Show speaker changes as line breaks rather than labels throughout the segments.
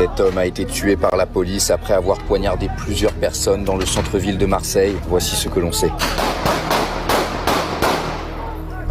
Cet homme a été tué par la police après avoir poignardé plusieurs personnes dans le centre-ville de Marseille. Voici ce que l'on sait.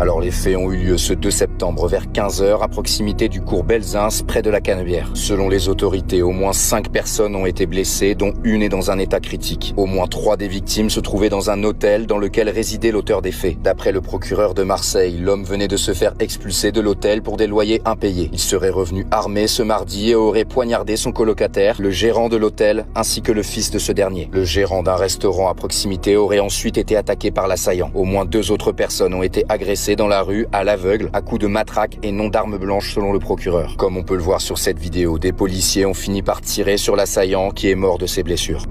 Alors les faits ont eu lieu ce 2 septembre vers 15h à proximité du cours Belzins près de la Canebière. Selon les autorités, au moins 5 personnes ont été blessées, dont une est dans un état critique. Au moins 3 des victimes se trouvaient dans un hôtel dans lequel résidait l'auteur des faits. D'après le procureur de Marseille, l'homme venait de se faire expulser de l'hôtel pour des loyers impayés. Il serait revenu armé ce mardi et aurait poignardé son colocataire, le gérant de l'hôtel, ainsi que le fils de ce dernier. Le gérant d'un restaurant à proximité aurait ensuite été attaqué par l'assaillant. Au moins 2 autres personnes ont été agressées dans la rue, à l'aveugle, à coups de matraque et non d'armes blanches selon le procureur. Comme on peut le voir sur cette vidéo, des policiers ont fini par tirer sur l'assaillant qui est mort de ses blessures.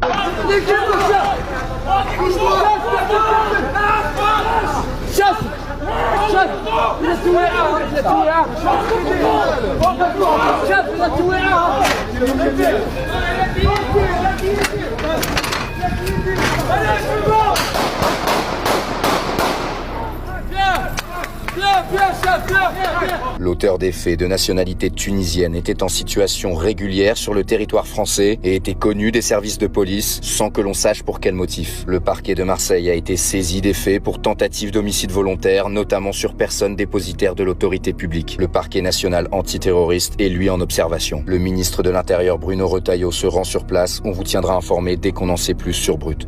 L'auteur des faits, de nationalité tunisienne, était en situation régulière sur le territoire français et était connu des services de police sans que l'on sache pour quel motif. Le parquet de Marseille a été saisi des faits pour tentative d'homicide volontaire, notamment sur personne dépositaire de l'autorité publique. Le parquet national antiterroriste est lui en observation. Le ministre de l'Intérieur Bruno Retailleau se rend sur place. On vous tiendra informé dès qu'on en sait plus sur Brut.